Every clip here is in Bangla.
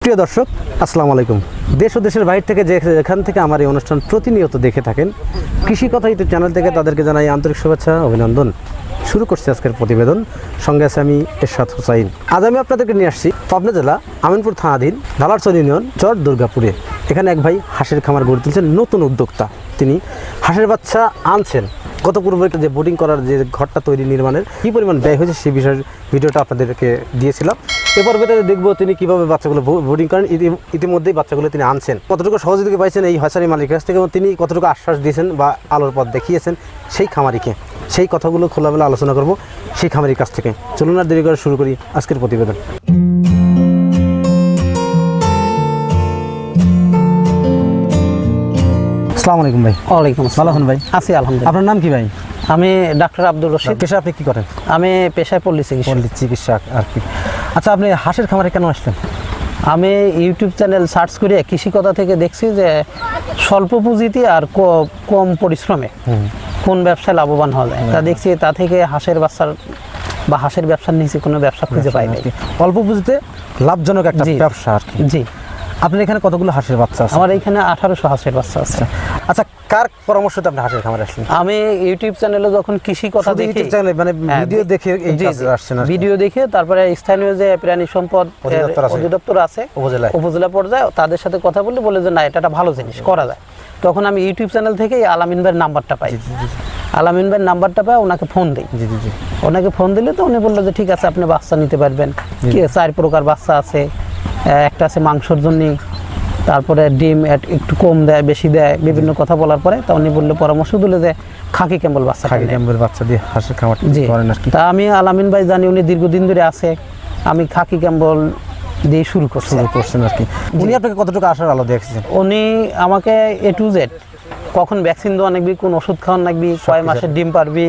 প্রিয় দর্শক, আসসালামু আলাইকুম। দেশ ও দেশের বাইরে থেকে যেখান থেকে আমার এই অনুষ্ঠান প্রতিনিয়ত দেখে থাকেন, কৃষি কথা ইউটিউব চ্যানেল থেকে তাদেরকে জানাই আন্তরিক শুভেচ্ছা, অভিনন্দন। শুরু করছি আজকের প্রতিবেদন। সঙ্গে আছে আমি এরশাদ হোসাইন। আজ আমি আপনাদেরকে নিয়ে আসছি পাবনা জেলা আমিনপুর থানাধীন ঢালারচর ইউনিয়ন চর দুর্গাপুরে। এখানে এক ভাই হাঁসের খামার গড়ে তুলছেন, নতুন উদ্যোক্তা। তিনি হাঁসের বাচ্চা আনছেন। গত পূর্বে যে বোর্ডিং করার যে ঘরটা তৈরি নির্মাণের কী পরিমাণ ব্যয় হয়েছে সেই বিষয়ের ভিডিওটা আপনাদেরকে দিয়েছিলাম। এরপর ভেতরে দেখবো তিনি কীভাবে বাচ্চাগুলো বোর্ডিং করেন। ইতিমধ্যেই বাচ্চাগুলো তিনি আনছেন। কতটুকু সহযোগিতা পাইছেন এই হাঁসারি মালিকের কাছ থেকে, তিনি কতটুকু আশ্বাস দিয়েছেন বা আলোর পথ দেখিয়েছেন সেই খামারিকে, সেই কথাগুলো খোলামেলা আলোচনা করব সেই খামারির কাছ থেকে। চলুন আর দেরি করে শুরু করি আজকের প্রতিবেদন। আসসালামু আলাইকুম ভাই। ওয়ালাইকুম আসসালাম। ভালো আছেন ভাই? আছি আলহামদুলিল্লাহ। আপনার নাম কি ভাই? আমি ডাক্তার আব্দুল রশিদ। পেশা আপনি কি করেন? আমি পেশায় পল্লী চিকিৎসা আর কি। আচ্ছা, আপনি হাঁসের খামারে কেন আসলেন? আমি ইউটিউব চ্যানেল সার্চ করে কৃষি কথা থেকে দেখছি যে স্বল্প পুঁজিতে আর কম পরিশ্রমে কোন ব্যবসায় লাভবান হওয়া যায়। তা দেখছি তা থেকে হাঁসের বাচ্চার বা হাঁসের ব্যবসার নিচে কোনো ব্যবসা খুঁজে পাই নাই। অল্প পুঁজিতে লাভজনক একটা ব্যবসা আর কি। জি। আপনার এখানে কতগুলো হাঁসের বাচ্চা আছে? আমার এখানে 1800 হাঁসের বাচ্চা আছে। আচ্ছা, কার পরামর্শতে আপনি হাঁসের খামারে আসলেন? আমি ইউটিউব চ্যানেলে যখন কৃষি কথা দেখি, মানে ভিডিও দেখে এই কাজে আসছেন? ভিডিও দেখে তারপরে স্থানীয় যে প্রাণী সম্পদ অধিদপ্তর আছে উপজেলা পর্যায়ে, তাদের সাথে কথা বলে যে না, এটা একটা ভালো জিনিস করা যায়। তখন আমি ইউটিউব চ্যানেল থেকে আলামিন ভাইয়ের নাম্বারটা পাই। আলামিন ভাইয়ের নাম্বারটা পাই, ওনাকে ফোন দিই। ওনাকে ফোন দিলে তো উনি বললো যে ঠিক আছে, আপনি বাচ্চা নিতে পারবেন। কি 4 প্রকার বাচ্চা আছে। একটা আছে মাংসর জন্য, তারপরে ডিম একটু কম দেয়, বেশি দেয়, বিভিন্ন কথা বলার পরে তা উনি বললে পরামর্শ দিলে যে খাকি ক্যাম্বেল বাচ্চা দিয়ে হাঁসের খামার করেন আর কি। তা আমি আলামিন ভাই জানি, উনি দীর্ঘদিন ধরে আছে। আমি খাকি ক্যাম্বেল দিয়ে শুরু করছেন আর কি। উনি আপনাকে কতটুকু আশার আলো দেখেছেন? উনি আমাকে A to Z, কখন ভ্যাকসিন দেওয়া লাগবে, কোন ওষুধ খাওয়ান লাগবে, কয় মাসের ডিম পারবি,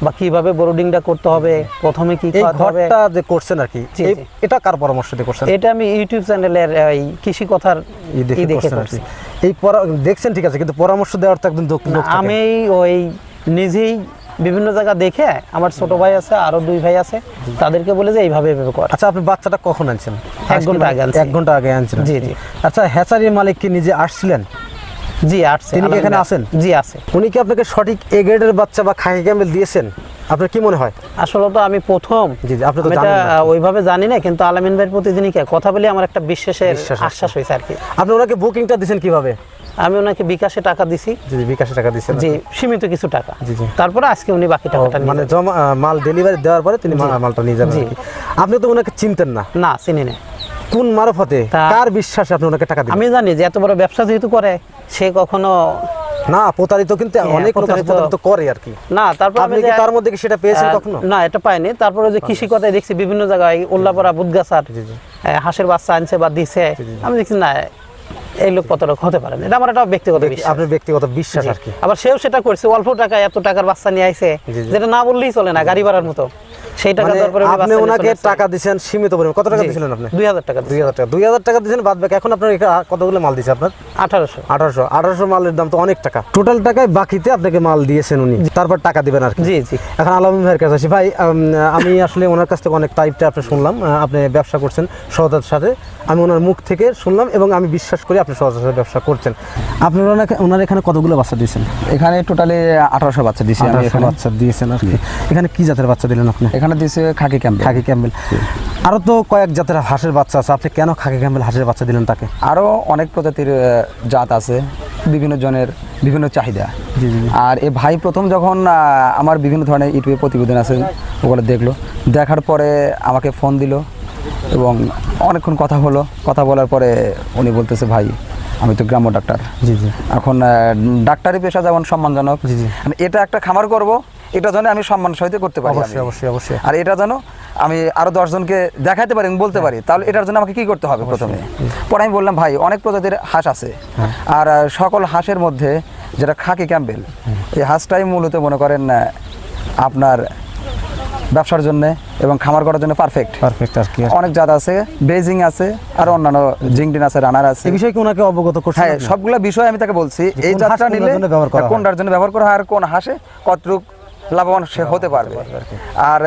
বা কিভাবে ব্রোডিংটা করতে হবে, প্রথমে কি খাওয়াতে হবে, ঘরটা যে করছেন আর কি, এটা কার পরামর্শ দিয়ে করছেন? এটা আমি ইউটিউব চ্যানেলের এই কৃষি কথার দেখে করছি। এই দেখছেন, ঠিক আছে, কিন্তু পরামর্শ দেওয়ার তো একদম আমি ওই নিজেই বিভিন্ন জায়গা দেখে, আমার ছোট ভাই আছে, আরো 2 ভাই আছে, তাদেরকে বলে যে এইভাবে কর। আচ্ছা, আপনি বাচ্চাটা কখন আনছেন? 1 ঘন্টা আগে। 1 ঘন্টা আগে আনছেন? জি জি। আচ্ছা, হ্যাচারির মালিক কি নিজে আসছিলেন? জি আসছে। তিনি এখানে আছেন? জি আছে। উনি কি আপনাকে সঠিক A গ্রেডের বাচ্চা বা খাকি ক্যাম্বেল দিয়েছেন? আপনার কি মনে হয়? আসলে তো আমি প্রথম, আপনি তো ওইভাবে জানি না, কিন্তু আলামিন ভাইয়ের প্রতি যিনি কথা বলে আমার একটা বিশ্বাসের আশ্বাস হয়েছে আর কি। আপনি ওনাকে বুকিংটা দিয়েছেন কিভাবে? আমি ওনাকে বিকাশে টাকা দিছি। জি, বিকাশে টাকা দিয়েছেন? জি, সীমিত কিছু টাকা। তারপরে আজকে উনি বাকি টাকাটা মানে মাল ডেলিভারি দেওয়ার পরে তিনি মালটা নিয়ে যাবেন। আপনি তো ওনাকে চিনতেন না? না, চিনি না। কোন মারফতে, কার বিশ্বাসে আপনি ওনাকে টাকা দিলেন? আমি জানি যে এত বড় ব্যবসা যেহেতু করে, সে কখনো না প্রতারিত, কিন্তু অনেক লোক প্রতারিত করে আর কি। না, তারপর আপনি কি তার মধ্যে কি সেটা পেয়েছেন কখনো? না, এটা পাইনি। তারপরে যে কৃষি কথায় দেখছি বিভিন্ন জায়গায় উল্লাপাড়া বুদগাছার হাঁসের বাচ্চা আনছে বা দিছে, আমি দেখছি না, এই লোক কত হতে পারে না। এটা আমার একটা ব্যক্তিগত বিশ্বাস। আপনার ব্যক্তিগত বিশ্বাস আর কি। আবার সেও সেটা করছে, অল্প টাকায় এত টাকার বাচ্চা নিয়ে আইছে, যেটা না বললেই চলে না, গাড়ি ভাড়ার মতো। সেই টাকা দেওয়ার পরে আপনি ওনাকে টাকা দিবেন সীমিত পরিমাণ। কত টাকা দিয়েছিলেন আপনি? 2000 টাকা। 2000 টাকা দিয়েছেন, বাদ বাকি। এখন আপনার কতগুলো মাল দিয়েছে? আপনার 1800 মালের দাম তো অনেক টাকা। টোটাল টাকায় বাকিতে আপনাকে মাল দিয়েছেন উনি, তারপর টাকা দিবেন আর কি। জি জি। এখন আলামিন ভাইয়ের কাছে আসি। ভাই, আমি আসলে ওনার কাছ থেকে অনেক টাইপটা আপনি শুনলাম, আপনি ব্যবসা করছেন সততার সাথে। আমি ওনার মুখ থেকে শুনলাম এবং আমি বিশ্বাস করি আপনি সততার সাথে ব্যবসা করছেন। আপনার ওনার এখানে কতগুলো বাচ্চা দিয়েছেন? এখানে টোটালি 1800 বাচ্চা দিয়েছি। 1800 বাচ্চা দিয়েছেন আর কি। এখানে কি জাতের বাচ্চা দিলেন আপনি? এখানে দিয়েছে খাকি ক্যাম্বেল। আরও তো কয়েক জাতের হাঁসের বাচ্চা আছে, আপনি কেন খাকি ক্যাম্বেল হাঁসের বাচ্চা দিলেন তাকে? আরও অনেক প্রজাতির জাত আছে, বিভিন্ন জনের বিভিন্ন চাহিদা। আর এ ভাই প্রথম যখন আমার বিভিন্ন ধরনের ইউটিউবে প্রতিবেদন আছে ওগুলো দেখলো, দেখার পরে আমাকে ফোন দিল এবং অনেকক্ষণ কথা বলার পরে উনি বলতেছে, ভাই আমি তো গ্রাম্য ডাক্তার। এখন ডাক্তারি পেশা যেমন সম্মানজনক, এটা একটা খামার করব, এটা যেন আমি সম্মান সহিত করতে পারি। অবশ্যই। আর এটা যেন আমি আরো 10 জনকে দেখাতে পারি, বলতে পারি, তাহলে এটার জন্য আমাকে কি করতে হবে প্রথমে? পরে আমি বললাম, ভাই অনেক প্রজাতির হাঁস আছে, আর সকল হাঁসের মধ্যে যেটা খাকি ক্যাম্বেল, এই হাঁসটাই মূলত মনে করেন আপনার ব্যবসার জন্য এবং খামার করার জন্য পারফেক্ট আর কি। অনেক জাত আছে, বেজিং আছে, আর অন্যান্য জিংডিন আছে, রানার আছে। এই বিষয়ে কি ওনাকে অবগত করছেন? হ্যাঁ, সবগুলো বিষয় আমি তাকে বলছি। এই জাতটা নিলে কোনটার জন্য ব্যবহার করা হয়, আর কোন হাঁসে কতটুকু লাভবান সে হতে পারবে। আর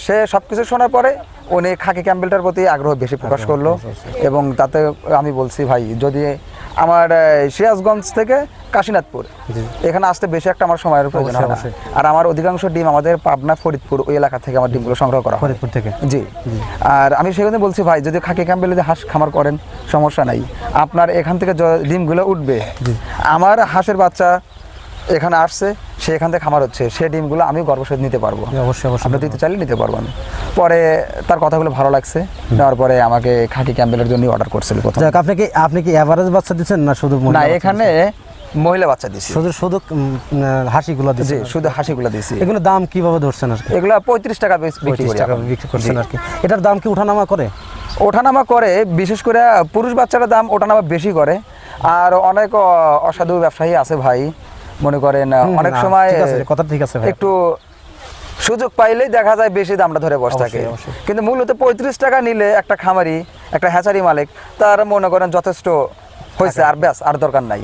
সে সবকিছু শোনার পরে উনি খাকি ক্যাম্বেলটার প্রতি আগ্রহ বেশি প্রকাশ করলো এবং তাতে আমি বলছি ভাই যদি আমার সিরাজগঞ্জ থেকে কাশীনাথপুর এখানে আসতে বেশি একটা আমার সময়ের প্রয়োজন হয় না। আর আমার অধিকাংশ ডিম আমাদের পাবনা ফরিদপুর ওই এলাকা থেকে আমার ডিমগুলো সংগ্রহ করা হয়। ফরিদপুর থেকে? জি। আর আমি সেখানে বলছি ভাই যদি খাকি ক্যাম্বেলে যে হাঁস খামার করেন সমস্যা নাই, আপনার এখান থেকে ডিমগুলো উঠবে, আমার হাঁসের বাচ্চা এখানে আসছে, সে এখান থেকে খামার হচ্ছে, সে ডিমগুলো আমি গর্ভসহিত নিতে পারবো, অবশ্যই অবশ্যই আপনি দিতে চাইলে নিতে পারবেন। পরে তার কথাগুলো ভালো লাগছে, নেওয়ার পরে আমাকে খাকি ক্যাম্বেলের জন্য অর্ডার করছিল প্রথম। যাক, আপনি কি এভারেজ বাচ্চা দিচ্ছেন না শুধু না, এখানে মহিলা বাচ্চা দিছি, শুধু হাসিগুলো জি, দিচ্ছেন? শুধু হাসিগুলো দিছি। এগুলো দাম কিভাবে ধরছেন আর কি? এগুলো 35 টাকা বিক্রি 35 করি টাকা এখন। বিক্রি করছেন আর কি। এটার দাম কি ওঠানামা করে? ওঠানামা করে, বিশেষ করে পুরুষ বাচ্চার দাম ওঠানামা বেশি করে। আর অনেক অসাধু ব্যবসায়ী আছে ভাই, মনে করেন অনেক সময় কথা ঠিক আছে ভাই, একটু সুযোগ পাইলেই দেখা যায় বেশি দামটা ধরে বসে থাকে। কিন্তু মূলত 35 টাকা নিলে একটা খামারি, একটা হ্যাচারি মালিক তার মনে করেন যথেষ্ট হয়েছে, আর ব্যাস, আর দরকার নাই।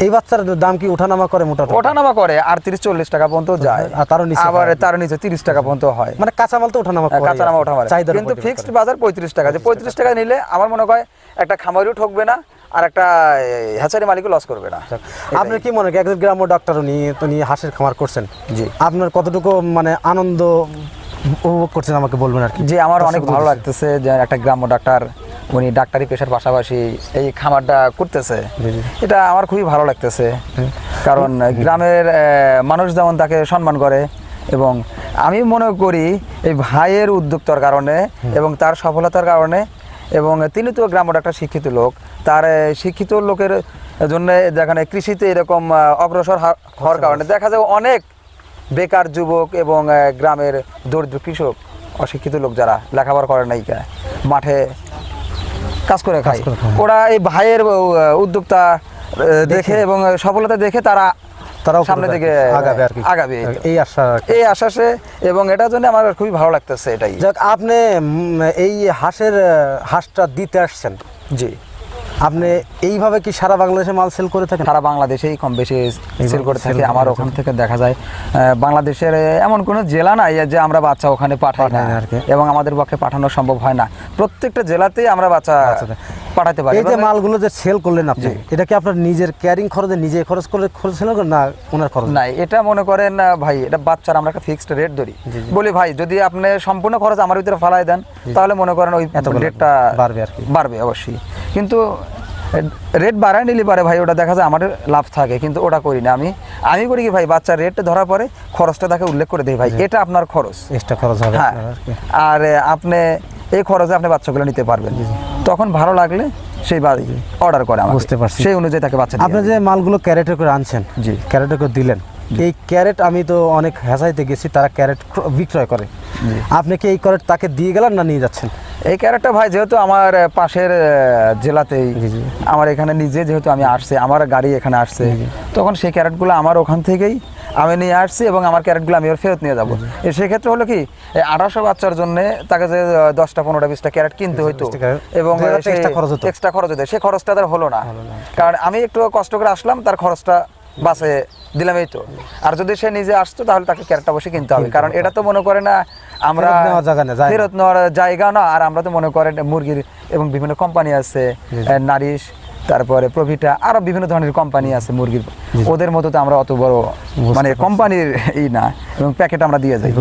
এই বাচ্চার দাম কি ওঠানামা করে? মোটামুটি ওঠানামা করে, আর 30-40 টাকা পর্যন্ত যায়, আর তারও নিচে আবার তার নিচে 30 টাকা পর্যন্ত হয়। মানে কাঁচামাল তো ওঠানামা করে, কাঁচানামা ওঠানামা, কিন্তু ফিক্সড বাজার 35 টাকা। যে 35 টাকা নিলে আমার মনে হয় একটা খামারিও ঠকবে না, আর একটা হ্যাচারি মালিকও লস করবে না। আপনার কি মনে হয় একজন গ্রাম্য ডাক্তার উনি হাঁসের খামার করছেন, জি, আপনার কতটুকু মানে আনন্দ উপভোগ করছেন আমাকে বলবেন আর কি? জি, আমার অনেক ভালো লাগতেছে যে একটা গ্রাম্য ডাক্তার উনি ডাক্তারি পেশার পাশাপাশি এই খামারটা করতেছে, এটা আমার খুবই ভালো লাগতেছে। কারণ গ্রামের মানুষ যেমন তাকে সম্মান করে, এবং আমি মনে করি এই ভাইয়ের উদ্যোক্তার কারণে এবং তার সফলতার কারণে, এবং তিনি তো গ্রাম্য ডাক্তার শিক্ষিত লোক, তার শিক্ষিত লোকের জন্য যেখানে কৃষিতে এরকম অগ্রসর হওয়ার কারণে দেখা যায় অনেক বেকার যুবক এবং গ্রামের দরিদ্র কৃষক, অশিক্ষিত লোক যারা লেখাপড়া করে নাই, মাঠে কাজ করে খায়, ওরা এই ভাইয়ের উদ্যোক্তা দেখে এবং সফলতা দেখে তারাও সামনের দিকে আগাবে এই আশ্বাসে, এবং এটার জন্য আমার খুবই ভালো লাগতেছে। এটাই। যাক, আপনি এই হাঁসটা দিতে আসছেন, জি, আপনি এইভাবে কি সারা বাংলাদেশে মাল সেল করে থাকেন? সারা বাংলাদেশেই কম বেশি সেল করে থাকি। আমার ওখান থেকে দেখা যায় বাংলাদেশের এমন কোনো জেলা নাই যে আমরা বাচ্চা ওখানে পাঠাই না, এবং আমাদের পক্ষে পাঠানো সম্ভব হয় না। প্রত্যেকটা জেলাতেই আমরা বাচ্চা পাঠাতে পারি। এই যে মালগুলো যে সেল করলেন আপনি, এটা কি আপনার নিজের ক্যারিং খরচে নিজে খরচ করে সেল করেন না ওনার খরচ? না, এটা মনে করেন ভাই, এটা বাচ্চার আমরা একটা ফিক্সড রেট ধরি, বলি ভাই যদি আপনি সম্পূর্ণ খরচ আমার ভিতরে ফালাই দেন তাহলে মনে করেন ওই রেটটা বাড়বে আর কি, বাড়বে অবশ্যই। কিন্তু রেট বাড়ায় নিলে পারে ভাই, ওটা দেখা যায় আমার লাভ থাকে, কিন্তু ওটা করি না। আমি করি কি ভাই, বাচ্চার রেট ধরার পরে খরচটা তাকে উল্লেখ করে দেই, ভাই এটা আপনার খরচ, এক্সট্রা খরচ হবে। হ্যাঁ, আর আপনি এই খরচে আপনি বাচ্চাগুলো নিতে পারবেন। তখন ভালো লাগলে সেই অর্ডার করে আমার, বুঝতে পারছি, সেই অনুযায়ী তাকে বাচ্চা। আপনি যে মালগুলো ক্যারেটে করে আনছেন, জি, ক্যারেটে করে দিলেন, এই ক্যারেট আমি তো অনেক হ্যাচারিতে গেছি, তারা ক্যারেট বিক্রয় করে, আপনি কি এই ক্যারেট তাকে দিয়ে গেলেন না নিয়ে যাচ্ছেন? এই ক্যারেটটা ভাই যেহেতু আমার পাশের জেলাতেই, আমার এখানে নিজে যেহেতু আমি আসছি, আমার গাড়ি এখানে আসছে, তখন সেই ক্যারেটগুলো আমার ওখান থেকেই আমি নিয়ে আসছি, এবং আমার ক্যারেটগুলো আমি ওর ফেরত নিয়ে যাবো। সেক্ষেত্রে হলো কি, 1800 বাচ্চার জন্য তাকে যে 10টা 15টা 20টা ক্যারেট কিনতে হইতো, এবং এক্সট্রা খরচ হতো, সেই খরচটা তার হলো না। কারণ আমি একটু কষ্ট করে আসলাম, তার খরচটা বাসে দিলাম, এই তো। আর যদি সে নিজে আসতো তাহলে তাকে ক্যারেটটা বসে কিনতে হবে, কারণ এটা তো মনে করে না আমরা ফেরত নেওয়ার জায়গা না। আর আমরা তো মনে করেন মুরগির এবং বিভিন্ন কোম্পানি আছে, নারিশ, তারপরে প্রভিটা, আরো বিভিন্ন ধরনের কোম্পানি আছে মুরগির, ওদের মতো তো আমরা অত বড় মানে কোম্পানির না, এবং প্যাকেট আমরা দিয়ে যাই।